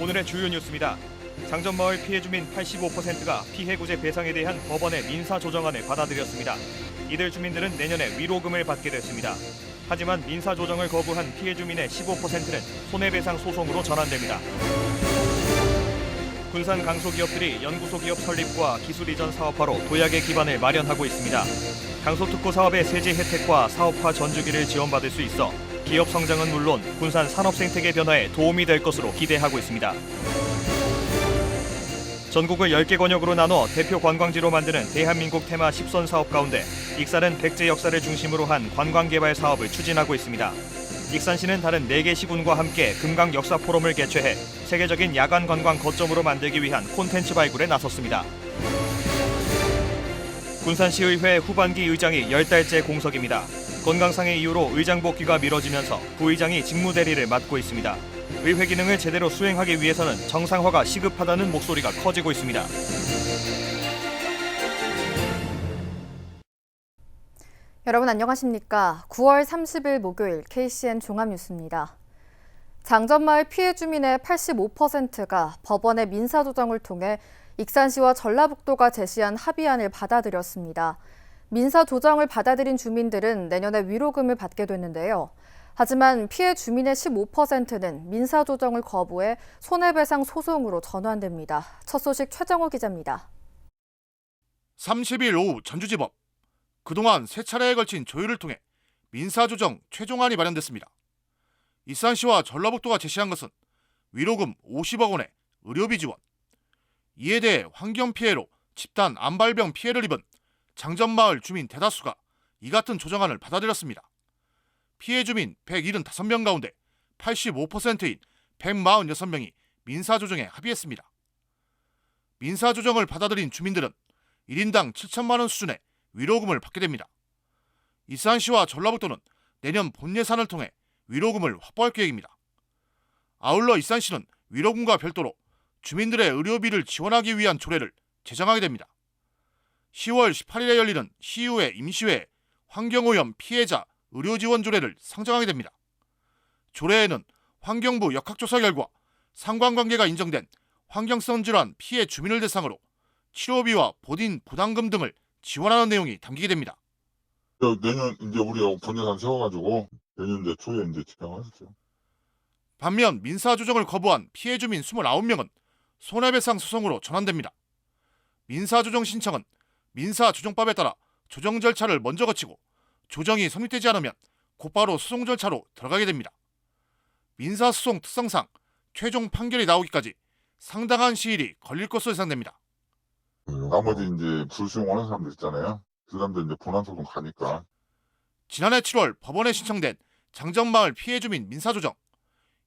오늘의 주요 뉴스입니다. 장전마을 피해 주민 85%가 피해 구제 배상에 대한 법원의 민사 조정안을 받아들였습니다. 이들 주민들은 내년에 위로금을 받게 됐습니다. 하지만 민사 조정을 거부한 피해 주민의 15%는 손해배상 소송으로 전환됩니다. 군산 강소기업들이 연구소 기업 설립과 기술 이전 사업화로 도약의 기반을 마련하고 있습니다. 강소특구 사업의 세제 혜택과 사업화 전주기를 지원받을 수 있어 기업 성장은 물론 군산 산업 생태계 변화에 도움이 될 것으로 기대하고 있습니다. 전국을 10개 권역으로 나눠 대표 관광지로 만드는 대한민국 테마 10선 사업 가운데 익산은 백제 역사를 중심으로 한 관광개발 사업을 추진하고 있습니다. 익산시는 다른 4개 시군과 함께 금강 역사 포럼을 개최해 세계적인 야간 관광 거점으로 만들기 위한 콘텐츠 발굴에 나섰습니다. 군산시의회 후반기 의장이 10달째 공석입니다. 건강상의 이유로 의장 복귀가 미뤄지면서 부의장이 직무대리를 맡고 있습니다. 의회 기능을 제대로 수행하기 위해서는 정상화가 시급하다는 목소리가 커지고 있습니다. 여러분 안녕하십니까? 9월 30일 목요일 KCN 종합뉴스입니다. 장전마을 피해 주민의 85%가 법원의 민사조정을 통해 익산시와 전라북도가 제시한 합의안을 받아들였습니다. 민사조정을 받아들인 주민들은 내년에 위로금을 받게 됐는데요. 하지만 피해 주민의 15%는 민사조정을 거부해 손해배상 소송으로 전환됩니다. 첫 소식 최정호 기자입니다. 30일 오후 전주지법. 그동안 3차례에 걸친 조율을 통해 민사조정 최종안이 마련됐습니다. 익산시와 전라북도가 제시한 것은 위로금 50억 원의 의료비 지원. 이에 대해 환경피해로 집단 암발병 피해를 입은 장전마을 주민 대다수가 이 같은 조정안을 받아들였습니다. 피해 주민 175명 가운데 85%인 146명이 민사조정에 합의했습니다. 민사조정을 받아들인 주민들은 1인당 7천만 원 수준의 위로금을 받게 됩니다. 익산시와 전라북도는 내년 본 예산을 통해 위로금을 확보할 계획입니다. 아울러 익산시는 위로금과 별도로 주민들의 의료비를 지원하기 위한 조례를 제정하게 됩니다. 10월 18일에 열리는 시의회 임시회에 환경오염 피해자 의료지원 조례를 상정하게 됩니다. 조례에는 환경부 역학조사 결과 상관관계가 인정된 환경성 질환 피해 주민을 대상으로 치료비와 본인 부담금 등을 지원하는 내용이 담기게 됩니다. 내년 이제 우리가 본 예산 세워가지고 내년 이제 초에 이제 집행하겠죠. 반면 민사조정을 거부한 피해 주민 29명은 손해배상 소송으로 전환됩니다. 민사조정 신청은 민사조정법에 따라 조정 절차를 먼저 거치고 조정이 성립되지 않으면 곧바로 소송 절차로 들어가게 됩니다. 민사소송 특성상 최종 판결이 나오기까지 상당한 시일이 걸릴 것으로 예상됩니다. 나머지 이제 불수용 원하는 사람들 있잖아요. 그 사람들 이제 본안소송 가니까. 지난해 7월 법원에 신청된 장전마을 피해 주민 민사조정.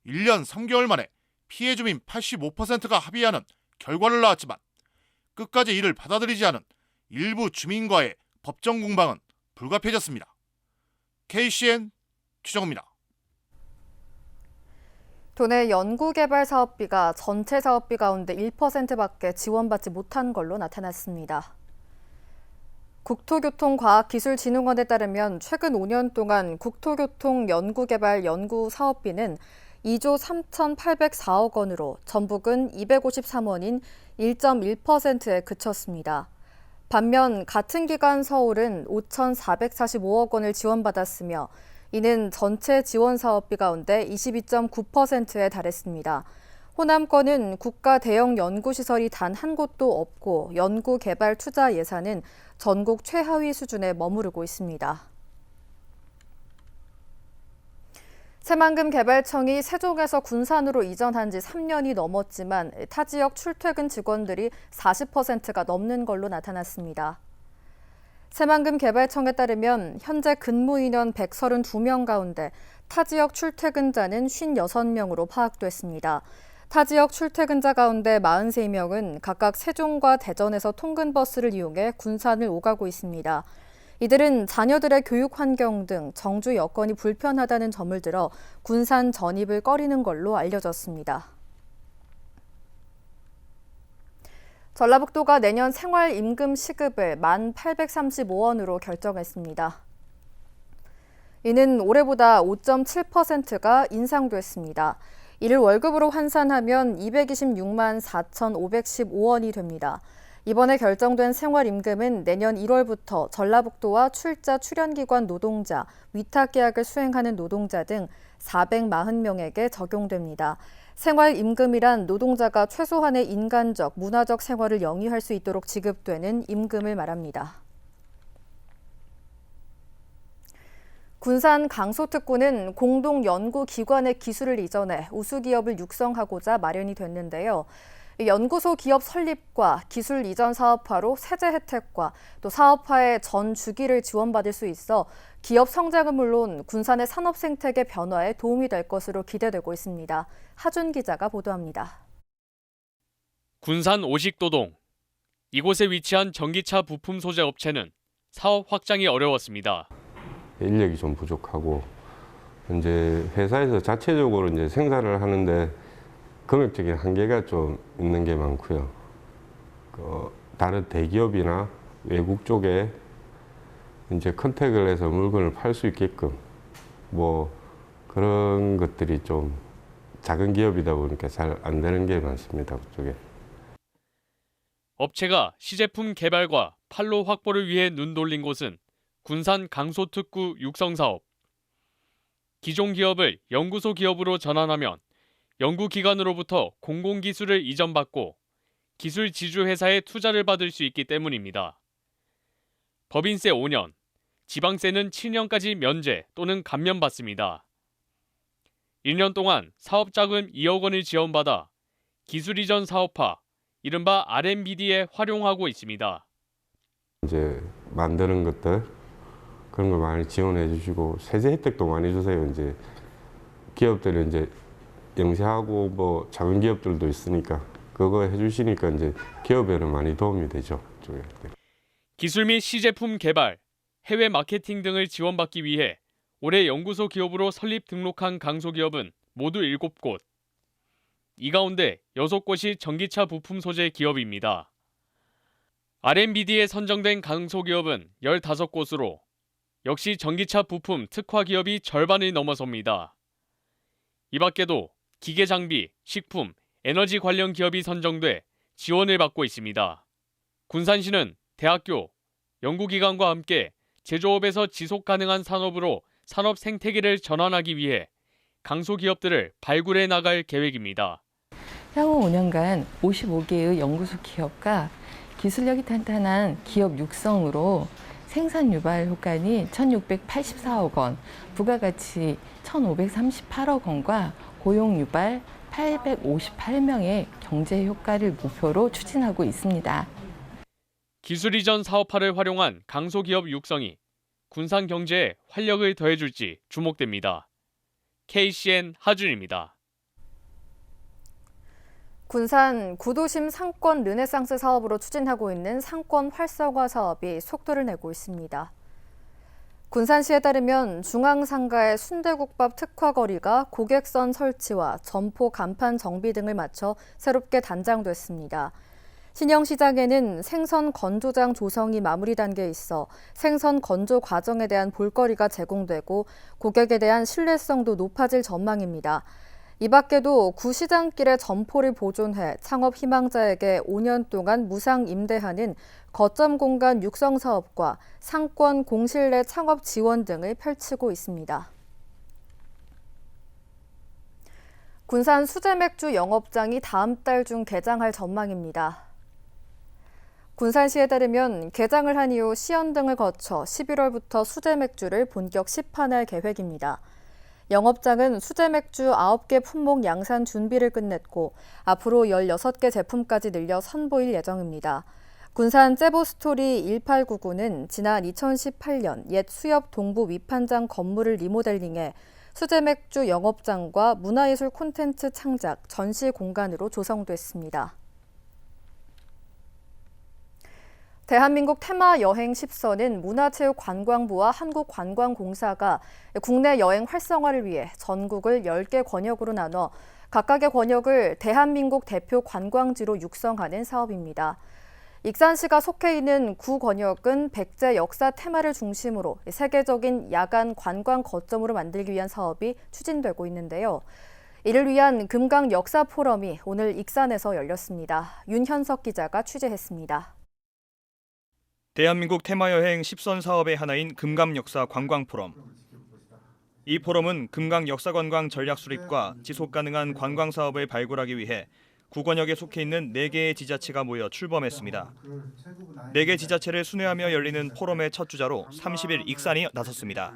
1년 3개월 만에 피해 주민 85%가 합의하는 결과를 낳았지만 끝까지 이를 받아들이지 않은 일부 주민과의 법정 공방은 불가피해졌습니다. KCN 최정호입니다. 도내 연구개발 사업비가 전체 사업비 가운데 1%밖에 지원받지 못한 걸로 나타났습니다. 국토교통과학기술진흥원에 따르면 최근 5년 동안 국토교통 연구개발 연구 사업비는 2조 3,804억 원으로 전북은 253원인 1.1%에 그쳤습니다. 반면 같은 기간 서울은 5,445억 원을 지원받았으며 이는 전체 지원 사업비 가운데 22.9%에 달했습니다. 호남권은 국가 대형 연구시설이 단 한 곳도 없고 연구개발 투자 예산은 전국 최하위 수준에 머무르고 있습니다. 새만금 개발청이 세종에서 군산으로 이전한 지 3년이 넘었지만 타 지역 출퇴근 직원들이 40%가 넘는 걸로 나타났습니다. 새만금 개발청에 따르면 현재 근무 인원 132명 가운데 타 지역 출퇴근자는 56명으로 파악됐습니다. 타 지역 출퇴근자 가운데 43명은 각각 세종과 대전에서 통근버스를 이용해 군산을 오가고 있습니다. 이들은 자녀들의 교육 환경 등 정주 여건이 불편하다는 점을 들어 군산 전입을 꺼리는 걸로 알려졌습니다. 전라북도가 내년 생활임금 시급을 1,835원으로 결정했습니다. 이는 올해보다 5.7%가 인상됐습니다. 이를 월급으로 환산하면 226만 4,515원이 됩니다. 이번에 결정된 생활임금은 내년 1월부터 전라북도와 출자 출연기관 노동자, 위탁계약을 수행하는 노동자 등 440명에게 적용됩니다. 생활임금이란 노동자가 최소한의 인간적, 문화적 생활을 영위할 수 있도록 지급되는 임금을 말합니다. 군산 강소특구는 공동연구기관의 기술을 이전해 우수기업을 육성하고자 마련이 됐는데요. 연구소 기업 설립과 기술 이전 사업화로 세제 혜택과 또 사업화의 전 주기를 지원받을 수 있어 기업 성장은 물론 군산의 산업 생태계 변화에 도움이 될 것으로 기대되고 있습니다. 하준 기자가 보도합니다. 군산 오식도동. 이곳에 위치한 전기차 부품 소재 업체는 사업 확장이 어려웠습니다. 인력이 좀 부족하고 이제 회사에서 자체적으로 이제 생산을 하는데 금액적인 한계가 좀 있는 게 많고요. 다른 대기업이나 외국 쪽에 이제 컨택을 해서 물건을 팔 수 있게끔 뭐 그런 것들이 좀 작은 기업이다 보니까 잘 안 되는 게 많습니다. 그쪽에. 업체가 시제품 개발과 판로 확보를 위해 눈 돌린 곳은 군산 강소특구 육성사업. 기존 기업을 연구소 기업으로 전환하면 연구기관으로부터 공공기술을 이전받고 기술 지주회사에 투자를 받을 수 있기 때문입니다. 법인세 5년, 지방세는 7년까지 면제 또는 감면받습니다. 1년 동안 사업자금 2억 원을 지원받아 기술 이전 사업화, 이른바 R&BD에 활용하고 있습니다. 이제 만드는 것들 그런 걸 많이 지원해 주시고 세제 혜택도 많이 주세요. 이제 기업들은 이제 영세하고 뭐 작은 기업들도 있으니까 그거 해주시니까 이제 기업에는 많이 도움이 되죠. 쪽에. 기술 및 시제품 개발, 해외 마케팅 등을 지원받기 위해 올해 연구소 기업으로 설립 등록한 강소기업은 모두 7곳. 이 가운데 6곳이 전기차 부품 소재 기업입니다. R&BD에 선정된 강소기업은 15곳으로 역시 전기차 부품 특화 기업이 절반을 넘어섭니다. 이 밖에도 기계 장비, 식품, 에너지 관련 기업이 선정돼 지원을 받고 있습니다. 군산시는 대학교, 연구기관과 함께 제조업에서 지속 가능한 산업으로 산업 생태계를 전환하기 위해 강소기업들을 발굴해 나갈 계획입니다. 향후 5년간 55개의 연구소 기업과 기술력이 탄탄한 기업 육성으로 생산 유발 효과는 1,684억 원, 부가가치 1,538억 원과 고용 유발 858명의 경제 효과를 목표로 추진하고 있습니다. 기술 이전 사업화를 활용한 강소기업 육성이 군산 경제에 활력을 더해줄지 주목됩니다. KCN 하준입니다. 군산 구도심 상권 르네상스 사업으로 추진하고 있는 상권 활성화 사업이 속도를 내고 있습니다. 군산시에 따르면 중앙상가의 순대국밥 특화거리가 고객선 설치와 점포 간판 정비 등을 마쳐 새롭게 단장됐습니다. 신영시장에는 생선 건조장 조성이 마무리 단계에 있어 생선 건조 과정에 대한 볼거리가 제공되고 고객에 대한 신뢰성도 높아질 전망입니다. 이 밖에도 구시장길의 점포를 보존해 창업 희망자에게 5년 동안 무상 임대하는 거점 공간 육성 사업과 상권 공실내 창업 지원 등을 펼치고 있습니다. 군산 수제맥주 영업장이 다음 달 중 개장할 전망입니다. 군산시에 따르면 개장을 한 이후 시연 등을 거쳐 11월부터 수제맥주를 본격 시판할 계획입니다. 영업장은 수제맥주 9개 품목 양산 준비를 끝냈고 앞으로 16개 제품까지 늘려 선보일 예정입니다. 군산 제보스토리 1899는 지난 2018년 옛 수협 동부 위판장 건물을 리모델링해 수제맥주 영업장과 문화예술 콘텐츠 창작, 전시 공간으로 조성됐습니다. 대한민국 테마 여행 10선은 문화체육관광부와 한국관광공사가 국내 여행 활성화를 위해 전국을 10개 권역으로 나눠 각각의 권역을 대한민국 대표 관광지로 육성하는 사업입니다. 익산시가 속해 있는 9권역은 백제 역사 테마를 중심으로 세계적인 야간 관광 거점으로 만들기 위한 사업이 추진되고 있는데요. 이를 위한 금강 역사 포럼이 오늘 익산에서 열렸습니다. 윤현석 기자가 취재했습니다. 대한민국 테마여행 10선 사업의 하나인 금강역사 관광포럼. 이 포럼은 금강 역사관광 전략 수립과 지속가능한 관광 사업을 발굴하기 위해 구권역에 속해 있는 4개의 지자체가 모여 출범했습니다. 4개 지자체를 순회하며 열리는 포럼의 첫 주자로 30일 익산이 나섰습니다.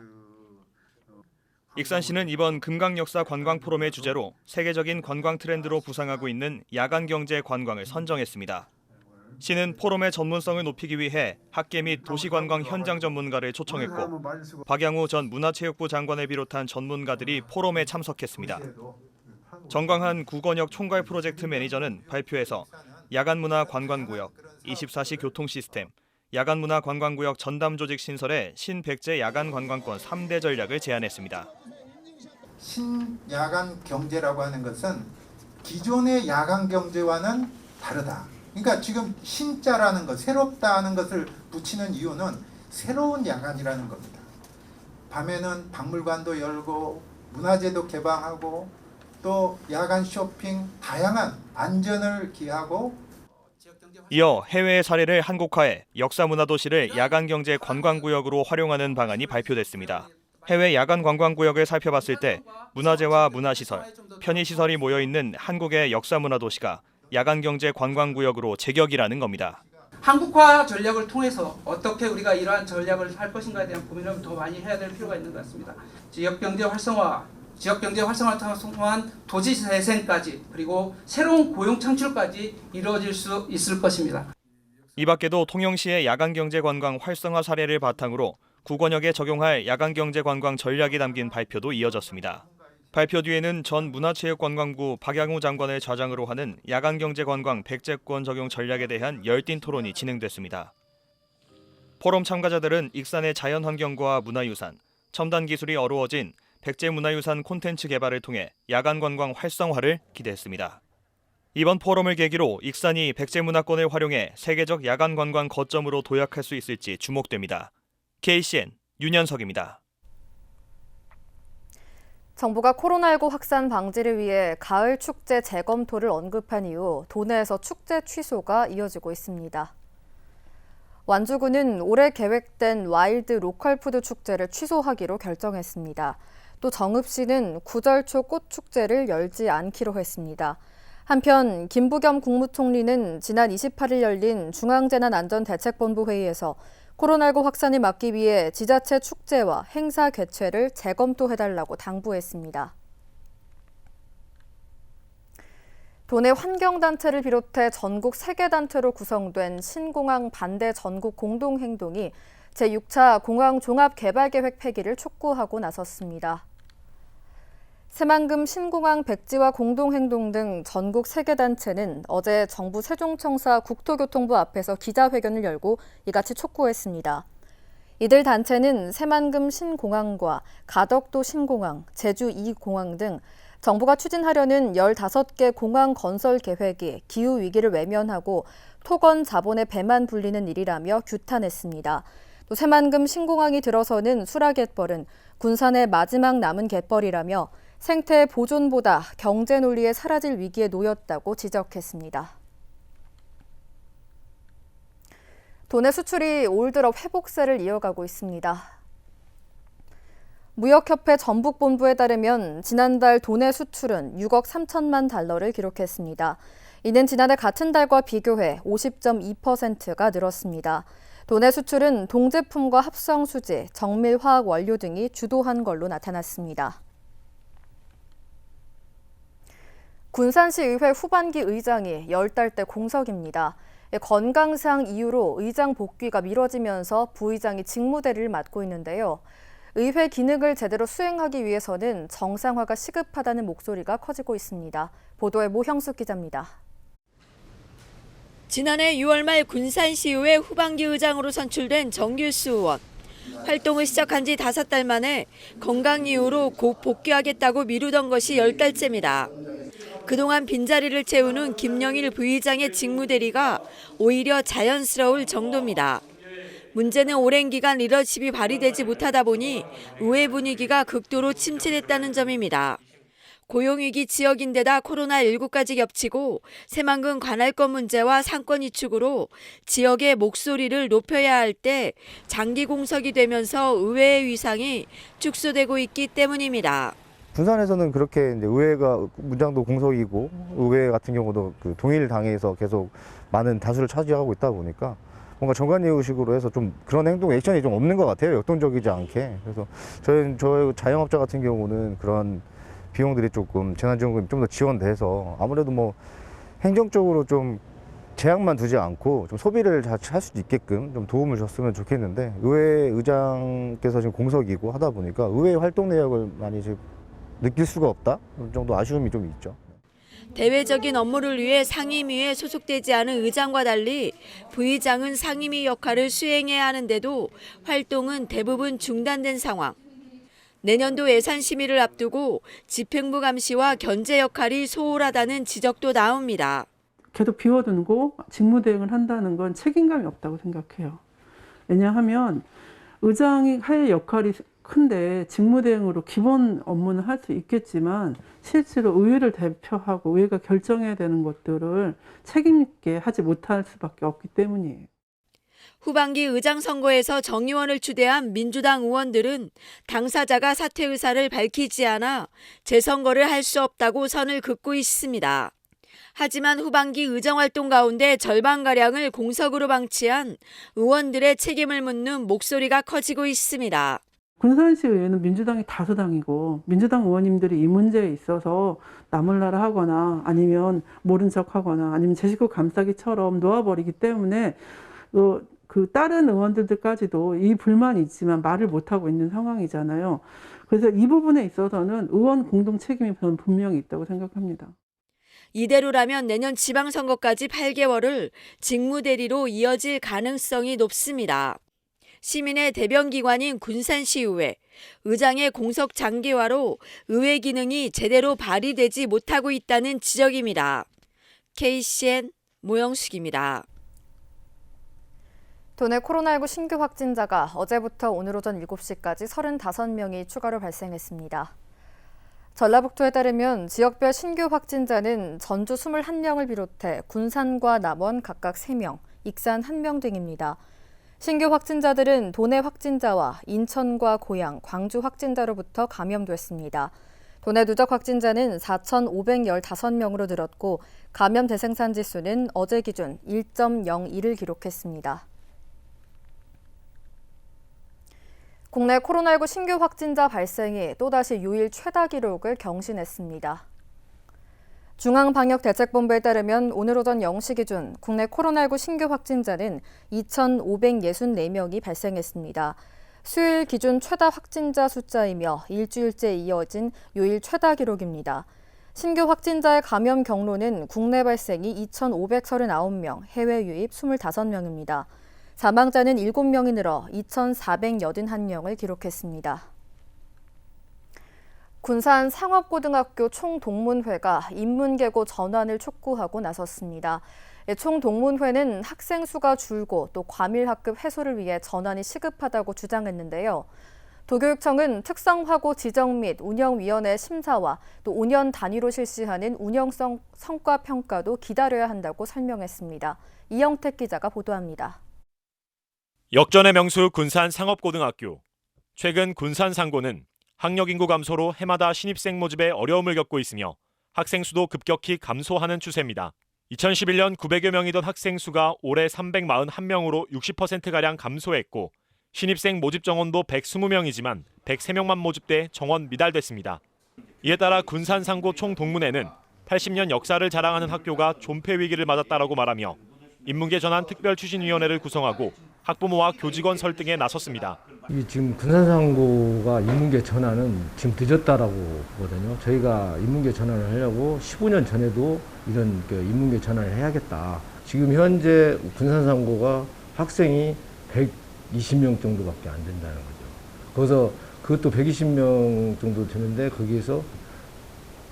익산시는 이번 금강역사 관광포럼의 주제로 세계적인 관광 트렌드로 부상하고 있는 야간경제 관광을 선정했습니다. 시는 포럼의 전문성을 높이기 위해 학계 및 도시관광 현장 전문가를 초청했고 박양우 전 문화체육부 장관을 비롯한 전문가들이 포럼에 참석했습니다. 정광한 구권역 총괄 프로젝트 매니저는 발표에서 야간문화 관광구역, 24시 교통시스템, 야간문화 관광구역 전담 조직 신설의 신백제 야간 관광권 3대 전략을 제안했습니다. 신야간 경제라고 하는 것은 기존의 야간 경제와는 다르다. 그러니까 지금 신자라는 것, 새롭다는 것을 붙이는 이유는 새로운 야간이라는 겁니다. 밤에는 박물관도 열고 문화재도 개방하고 또 야간 쇼핑, 다양한 안전을 기하고 이어 해외의 사례를 한국화해 역사문화도시를 야간경제 관광구역으로 활용하는 방안이 발표됐습니다. 해외 야간 관광구역을 살펴봤을 때 문화재와 문화시설, 편의시설이 모여있는 한국의 역사문화도시가 야간경제 관광구역으로 제격이라는 겁니다. 한국화 전략을 통해서 어떻게 우리가 이러한 전략을 할 것인가에 대한 고민을 더 많이 해야 될 필요가 있는 것 같습니다. 지역경제 활성화를 통한 도시 재생까지 그리고 새로운 고용 창출까지 이루어질 수 있을 것입니다. 이 밖에도 통영시의 야간경제관광 활성화 사례를 바탕으로 구권역에 적용할 야간경제관광 전략이 담긴 발표도 이어졌습니다. 발표 뒤에는 전 문화체육관광부 박양우 장관을 좌장으로 하는 야간경제관광 백제권 적용 전략에 대한 열띤 토론이 진행됐습니다. 포럼 참가자들은 익산의 자연환경과 문화유산, 첨단 기술이 어우러진 백제문화유산 콘텐츠 개발을 통해 야간관광 활성화를 기대했습니다. 이번 포럼을 계기로 익산이 백제문화권을 활용해 세계적 야간관광 거점으로 도약할 수 있을지 주목됩니다. KCN 윤현석입니다. 정부가 코로나19 확산 방지를 위해 가을 축제 재검토를 언급한 이후 도내에서 축제 취소가 이어지고 있습니다. 완주군은 올해 계획된 와일드 로컬푸드 축제를 취소하기로 결정했습니다. 또 정읍시는 구절초 꽃축제를 열지 않기로 했습니다. 한편 김부겸 국무총리는 지난 28일 열린 중앙재난안전대책본부 회의에서 코로나19 확산을 막기 위해 지자체 축제와 행사 개최를 재검토해달라고 당부했습니다. 도내 환경단체를 비롯해 전국 3개 단체로 구성된 신공항 반대 전국 공동행동이 제6차 공항 종합개발계획 폐기를 촉구하고 나섰습니다. 새만금 신공항 백지화 공동행동 등 전국 3개 단체는 어제 정부 세종청사 국토교통부 앞에서 기자회견을 열고 이같이 촉구했습니다. 이들 단체는 새만금 신공항과 가덕도 신공항, 제주 2공항 등 정부가 추진하려는 15개 공항 건설 계획이 기후위기를 외면하고 토건 자본의 배만 불리는 일이라며 규탄했습니다. 또 새만금 신공항이 들어서는 수라갯벌은 군산의 마지막 남은 갯벌이라며 생태 보존보다 경제 논리에 사라질 위기에 놓였다고 지적했습니다. 도내 수출이 올 들어 회복세를 이어가고 있습니다. 무역협회 전북본부에 따르면 지난달 도내 수출은 6억 3천만 달러를 기록했습니다. 이는 지난해 같은 달과 비교해 50.2%가 늘었습니다. 도내 수출은 동제품과 합성수지, 정밀화학 원료 등이 주도한 걸로 나타났습니다. 군산시의회 후반기 의장이 10달째 공석입니다. 건강상 이유로 의장 복귀가 미뤄지면서 부의장이 직무대리를 맡고 있는데요. 의회 기능을 제대로 수행하기 위해서는 정상화가 시급하다는 목소리가 커지고 있습니다. 보도에 모형숙 기자입니다. 지난해 6월 말 군산시의회 후반기 의장으로 선출된 정규수 의원. 활동을 시작한 지 5달 만에 건강 이유로 곧 복귀하겠다고 미루던 것이 10달째입니다. 그동안 빈자리를 채우는 김영일 부의장의 직무대리가 오히려 자연스러울 정도입니다. 문제는 오랜 기간 리더십이 발휘되지 못하다 보니 의회 분위기가 극도로 침체됐다는 점입니다. 고용위기 지역인데다 코로나19까지 겹치고 새만금 관할권 문제와 상권 이축으로 지역의 목소리를 높여야 할 때 장기 공석이 되면서 의회의 위상이 축소되고 있기 때문입니다. 군산에서는 그렇게 이제 의회가 문장도 공석이고 의회 같은 경우도 그 동일 당에서 계속 많은 다수를 차지하고 있다 보니까 뭔가 정관예우식으로 해서 좀 그런 행동 액션이 좀 없는 것 같아요. 역동적이지 않게. 그래서 저희 자영업자 같은 경우는 그런 비용들이 조금 재난지원금이 좀 더 지원돼서 아무래도 뭐 행정적으로 좀 제약만 두지 않고 좀 소비를 할 수 있게끔 좀 도움을 줬으면 좋겠는데 의회 의장께서 지금 공석이고 하다 보니까 의회 활동 내역을 많이 지금 느낄 수가 없다? 그런 정도 아쉬움이 좀 있죠. 대외적인 업무를 위해 상임위에 소속되지 않은 의장과 달리 부의장은 상임위 역할을 수행해야 하는데도 활동은 대부분 중단된 상황. 내년도 예산 심의를 앞두고 집행부 감시와 견제 역할이 소홀하다는 지적도 나옵니다. 계속 비워두고 직무대행을 한다는 건 책임감이 없다고 생각해요. 왜냐하면 의장이 할 역할이 큰데 직무대행으로 기본 업무는 할 수 있겠지만 실제로 의회를 대표하고 의회가 결정해야 되는 것들을 책임 있게 하지 못할 수밖에 없기 때문이에요. 후반기 의장 선거에서 정의원을 추대한 민주당 의원들은 당사자가 사퇴 의사를 밝히지 않아 재선거를 할 수 없다고 선을 긋고 있습니다. 하지만 후반기 의정 활동 가운데 절반가량을 공석으로 방치한 의원들의 책임을 묻는 목소리가 커지고 있습니다. 군산시 의회는 민주당이 다수당이고 민주당 의원님들이 이 문제에 있어서 나몰라라 하거나 아니면 모른 척하거나 아니면 제 식구 감싸기처럼 놓아버리기 때문에 그 다른 의원들까지도 이 불만이 있지만 말을 못하고 있는 상황이잖아요. 그래서 이 부분에 있어서는 의원 공동 책임이 저는 분명히 있다고 생각합니다. 이대로라면 내년 지방선거까지 8개월을 직무대리로 이어질 가능성이 높습니다. 시민의 대변기관인 군산시의회, 의장의 공석 장기화로 의회 기능이 제대로 발휘되지 못하고 있다는 지적입니다. KCN 모영숙입니다. 도내 코로나19 신규 확진자가 어제부터 오늘 오전 7시까지 35명이 추가로 발생했습니다. 전라북도에 따르면 지역별 신규 확진자는 전주 21명을 비롯해 군산과 남원 각각 3명, 익산 1명 등입니다. 신규 확진자들은 도내 확진자와 인천과 고양, 광주 확진자로부터 감염됐습니다. 도내 누적 확진자는 4,515명으로 늘었고 감염 대생산 지수는 어제 기준 1.02를 기록했습니다. 국내 코로나19 신규 확진자 발생이 또다시 유일 최다 기록을 경신했습니다. 중앙방역대책본부에 따르면 오늘 오전 0시 기준 국내 코로나19 신규 확진자는 2,564명이 발생했습니다. 수요일 기준 최다 확진자 숫자이며 일주일째 이어진 요일 최다 기록입니다. 신규 확진자의 감염 경로는 국내 발생이 2,539명, 해외 유입 25명입니다. 사망자는 7명이 늘어 2,481명을 기록했습니다. 군산 상업고등학교 총동문회가 인문계고 전환을 촉구하고 나섰습니다. 총동문회는 학생 수가 줄고 또 과밀학급 해소를 위해 전환이 시급하다고 주장했는데요. 도교육청은 특성화고 지정 및 운영위원회 심사와 또 5년 단위로 실시하는 운영성 성과평가도 기다려야 한다고 설명했습니다. 이영택 기자가 보도합니다. 역전의 명수 군산 상업고등학교. 최근 군산 상고는 학력 인구 감소로 해마다 신입생 모집에 어려움을 겪고 있으며 학생 수도 급격히 감소하는 추세입니다. 2011년 900여 명이던 학생 수가 올해 341명으로 60%가량 감소했고 신입생 모집 정원도 120명이지만 103명만 모집돼 정원 미달됐습니다. 이에 따라 군산 상고 총동문회는 80년 역사를 자랑하는 학교가 존폐 위기를 맞았다라고 말하며 인문계 전환 특별추진위원회를 구성하고 학부모와 교직원 설득에 나섰습니다. 지금 군산상고가 인문계 전환은 지금 늦었다라고 보거든요. 저희가 인문계 전환을 하려고 15년 전에도 이런 인문계 전환을 해야겠다. 지금 현재 군산상고가 학생이 120명 정도밖에 안 된다는 거죠. 그래서 그것도 120명 정도 되는데 거기에서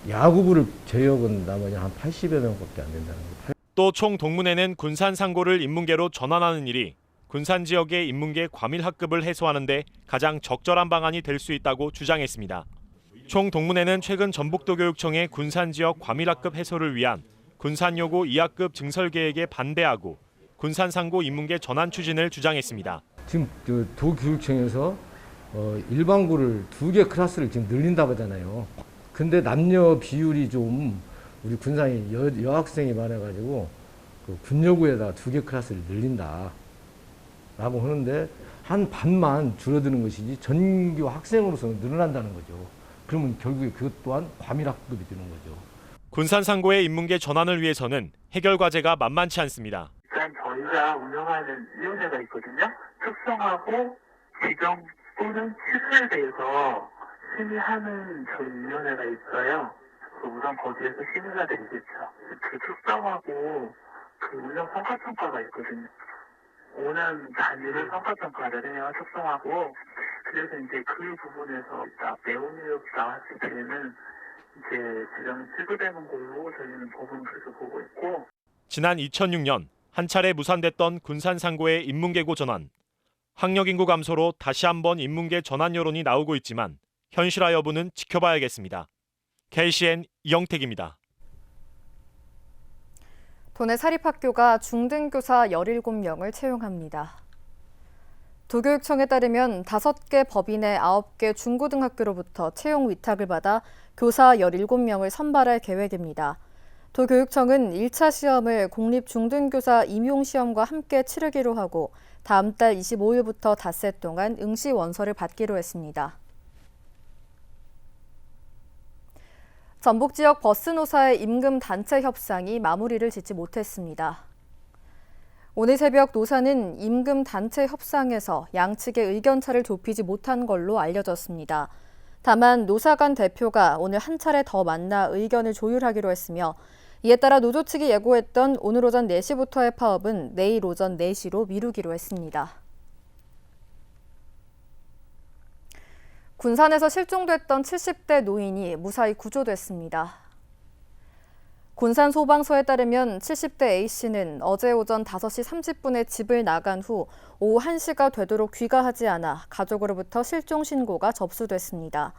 야구부를 제역은 나머지 한 80여 명밖에 안 된다는 거죠. 또 총동문회는 군산 상고를 인문계로 전환하는 일이 군산 지역의 인문계 과밀학급을 해소하는 데 가장 적절한 방안이 될 수 있다고 주장했습니다. 총 동문회는 최근 전북도교육청의 군산 지역 과밀학급 해소를 위한 군산여고 2학급 증설 계획에 반대하고 군산 상고 인문계 전환 추진을 주장했습니다. 지금 도교육청에서 일반고를 2개 클래스를 지금 늘린다고 하잖아요. 근데 남녀 비율이 좀 우리 군산이 여학생이 많아가지고 그 군여고에다가 2개 클래스를 늘린다라고 하는데 한 반만 줄어드는 것이지 전교 학생으로서는 늘어난다는 거죠. 그러면 결국에 그것 또한 과밀학급이 되는 거죠. 군산 상고의 인문계 전환을 위해서는 해결 과제가 만만치 않습니다. 일단 저희가 운영하는 위원회가 있거든요. 특성하고 지정 또는 취소에 대해서 심의하는 저희 위원회가 있어요. 우선 거기에서 심의가 되겠죠. 그 특성하고 그 운영 성과평가가 있거든요. 5년 단위로 성과평가를 해요. 특성하고. 그래서 이제 그 부분에서 매운유역 나왔을 때는 이제 지정이 취소되는 걸로 저희는 법은 그렇게 보고 있고. 지난 2006년 한 차례 무산됐던 군산 상고의 인문계고 전환. 학력 인구 감소로 다시 한번 인문계 전환 여론이 나오고 있지만 현실화 여부는 지켜봐야겠습니다. KCN 이영택입니다. 도내 사립학교가 중등교사 17명을 채용합니다. 도교육청에 따르면 5개 법인의 9개 중고등학교로부터 채용 위탁을 받아 교사 17명을 선발할 계획입니다. 도교육청은 1차 시험을 공립중등교사 임용시험과 함께 치르기로 하고 다음 달 25일부터 닷새 동안 응시 원서를 받기로 했습니다. 전북 지역 버스 노사의 임금 단체 협상이 마무리를 짓지 못했습니다. 오늘 새벽 노사는 임금 단체 협상에서 양측의 의견차를 좁히지 못한 걸로 알려졌습니다. 다만 노사 간 대표가 오늘 한 차례 더 만나 의견을 조율하기로 했으며 이에 따라 노조 측이 예고했던 오늘 오전 4시부터의 파업은 내일 오전 4시로 미루기로 했습니다. 군산에서 실종됐던 70대 노인이 무사히 구조됐습니다. 군산 소방서에 따르면 70대 A씨는 어제 오전 5시 30분에 집을 나간 후 오후 1시가 되도록 귀가하지 않아 가족으로부터 실종 신고가 접수됐습니다.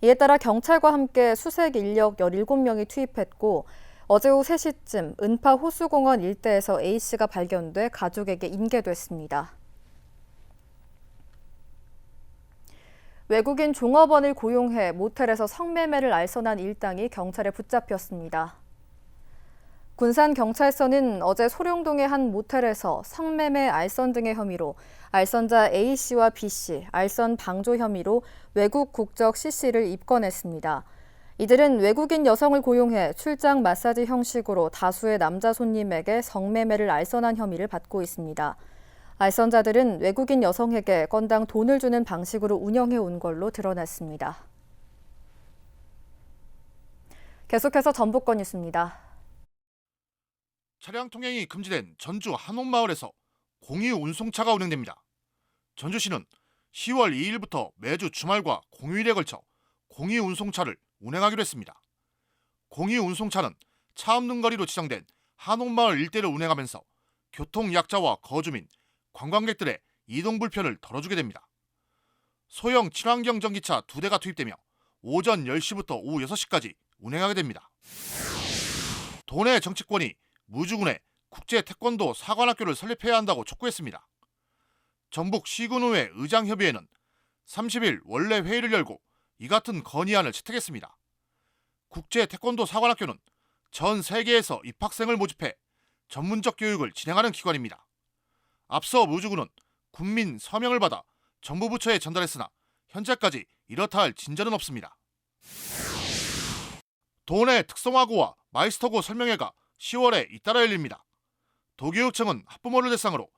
이에 따라 경찰과 함께 수색 인력 17명이 투입했고 어제 오후 3시쯤 은파 호수공원 일대에서 A씨가 발견돼 가족에게 인계됐습니다. 외국인 종업원을 고용해 모텔에서 성매매를 알선한 일당이 경찰에 붙잡혔습니다. 군산경찰서는 어제 소룡동의 한 모텔에서 성매매 알선 등의 혐의로 알선자 A씨와 B씨, 알선 방조 혐의로 외국 국적 C씨를 입건했습니다. 이들은 외국인 여성을 고용해 출장 마사지 형식으로 다수의 남자 손님에게 성매매를 알선한 혐의를 받고 있습니다. 알선자들은 외국인 여성에게 건당 돈을 주는 방식으로 운영해 온 걸로 드러났습니다. 계속해서 전북권 뉴스입니다. 차량 통행이 금지된 전주 한옥마을에서 공유 운송차가 운행됩니다. 전주시는 10월 2일부터 매주 주말과 공휴일에 걸쳐 공유 운송차를 운행하기로 했습니다. 공유 운송차는 차 없는 거리로 지정된 한옥마을 일대를 운행하면서 교통 약자와 거주민, 관광객들의 이동 불편을 덜어주게 됩니다. 소형 친환경 전기차 2대가 투입되며 오전 10시부터 오후 6시까지 운행하게 됩니다. 도내 정치권이 무주군에 국제 태권도 사관학교를 설립해야 한다고 촉구했습니다. 전북 시군의회 의장협의회는 30일 원래 회의를 열고 이 같은 건의안을 채택했습니다. 국제 태권도 사관학교는 전 세계에서 입학생을 모집해 전문적 교육을 진행하는 기관입니다. 앞서 무주군은 군민 서명을 받아 정부 부처에 전달했으나 현재까지 이렇다 할 진전은 없습니다. 도내 특성화고와 마이스터고 설명회가 10월에 잇따라 열립니다. 도교육청은 학부모를 대상으로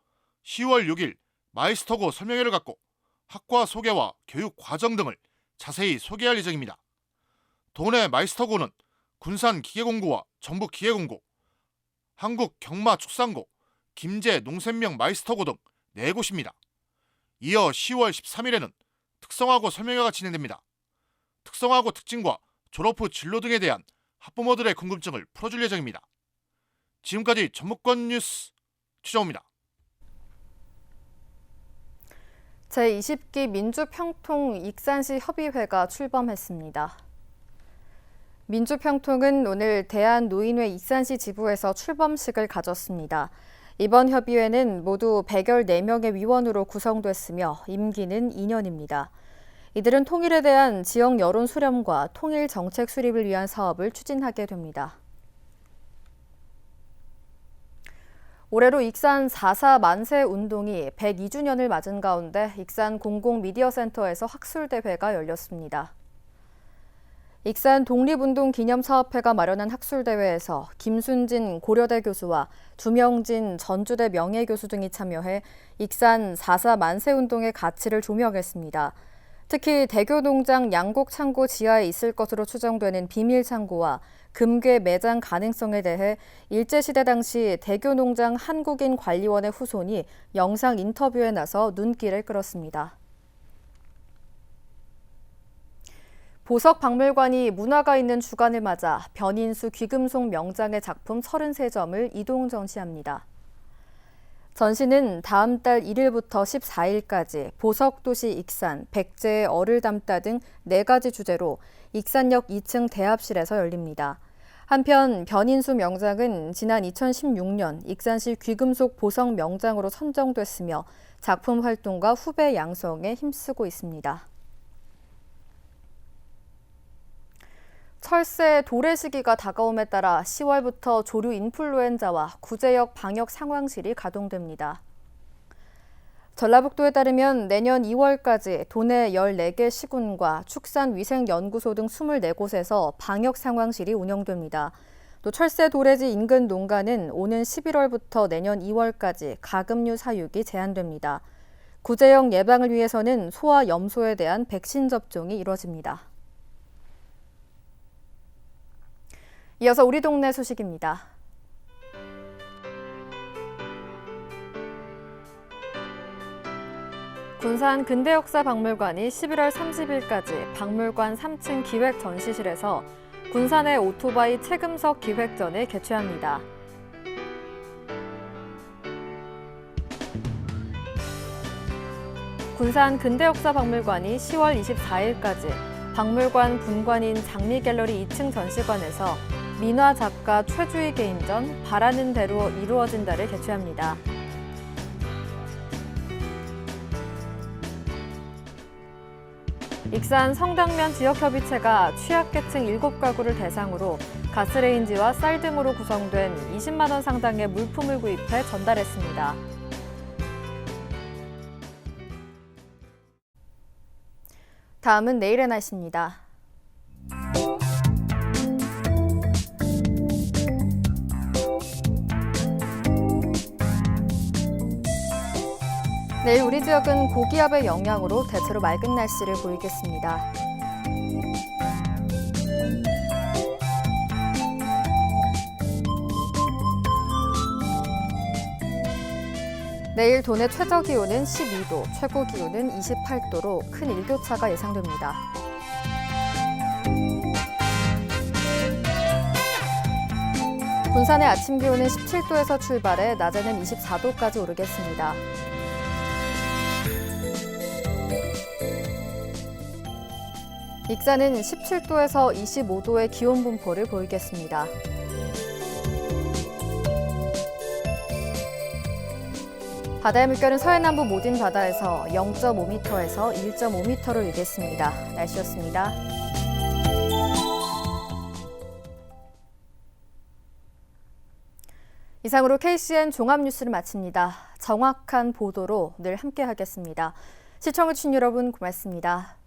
10월 6일 마이스터고 설명회를 갖고 학과 소개와 교육 과정 등을 자세히 소개할 예정입니다. 도내 마이스터고는 군산 기계공고와 전북 기계공고, 한국 경마축산고, 김제 농산명 마이스터고 등 4곳입니다. 이어 10월 13일에는 특성화고 설명회가 진행됩니다. 특성화고 특징과 졸업 후 진로 등에 대한 학부모들의 궁금증을 풀어줄 예정입니다. 지금까지 전북권 뉴스 최정우입니다. 제20기 민주평통 익산시 협의회가 출범했습니다. 민주평통은 오늘 대한노인회 익산시 지부에서 출범식을 가졌습니다. 이번 협의회는 모두 114명의 위원으로 구성됐으며 임기는 2년입니다. 이들은 통일에 대한 지역 여론 수렴과 통일 정책 수립을 위한 사업을 추진하게 됩니다. 올해로 익산 4.4 만세 운동이 102주년을 맞은 가운데 익산 공공미디어센터에서 학술대회가 열렸습니다. 익산 독립운동기념사업회가 마련한 학술대회에서 김순진 고려대 교수와 주명진 전주대 명예교수 등이 참여해 익산 4.4 만세운동의 가치를 조명했습니다. 특히 대교농장 양곡창고 지하에 있을 것으로 추정되는 비밀창고와 금괴 매장 가능성에 대해 일제시대 당시 대교농장 한국인 관리원의 후손이 영상 인터뷰에 나서 눈길을 끌었습니다. 보석박물관이 문화가 있는 주간을 맞아 변인수 귀금속 명장의 작품 33점을 이동 전시합니다. 전시는 다음 달 1일부터 14일까지 보석도시 익산, 백제의 얼을 담다 등 4가지 주제로 익산역 2층 대합실에서 열립니다. 한편 변인수 명장은 지난 2016년 익산시 귀금속 보석 명장으로 선정됐으며 작품 활동과 후배 양성에 힘쓰고 있습니다. 철새 도래 시기가 다가옴에 따라 10월부터 조류 인플루엔자와 구제역 방역 상황실이 가동됩니다. 전라북도에 따르면 내년 2월까지 도내 14개 시군과 축산위생연구소 등 24곳에서 방역 상황실이 운영됩니다. 또 철새 도래지 인근 농가는 오는 11월부터 내년 2월까지 가금류 사육이 제한됩니다. 구제역 예방을 위해서는 소와 염소에 대한 백신 접종이 이뤄집니다. 이어서 우리 동네 소식입니다. 군산 근대역사박물관이 11월 30일까지 박물관 3층 기획 전시실에서 군산의 오토바이 체금석 기획전을 개최합니다. 군산 근대역사박물관이 10월 24일까지 박물관 분관인 장미갤러리 2층 전시관에서 민화 작가 최주희 개인전 바라는 대로 이루어진다를 개최합니다. 익산 성당면 지역협의체가 취약계층 7가구를 대상으로 가스레인지와 쌀 등으로 구성된 20만 원 상당의 물품을 구입해 전달했습니다. 다음은 내일의 날씨입니다. 내일 우리 지역은 고기압의 영향으로 대체로 맑은 날씨를 보이겠습니다. 내일 도내 최저 기온은 12도, 최고 기온은 28도로 큰 일교차가 예상됩니다. 군산의 아침 기온은 17도에서 출발해 낮에는 24도까지 오르겠습니다. 익산은 17도에서 25도의 기온 분포를 보이겠습니다. 바다의 물결은 서해남부 모든 바다에서 0.5m에서 1.5m를 일겠습니다. 날씨였습니다. 이상으로 KCN 종합뉴스를 마칩니다. 정확한 보도로 늘 함께하겠습니다. 시청해주신 여러분 고맙습니다.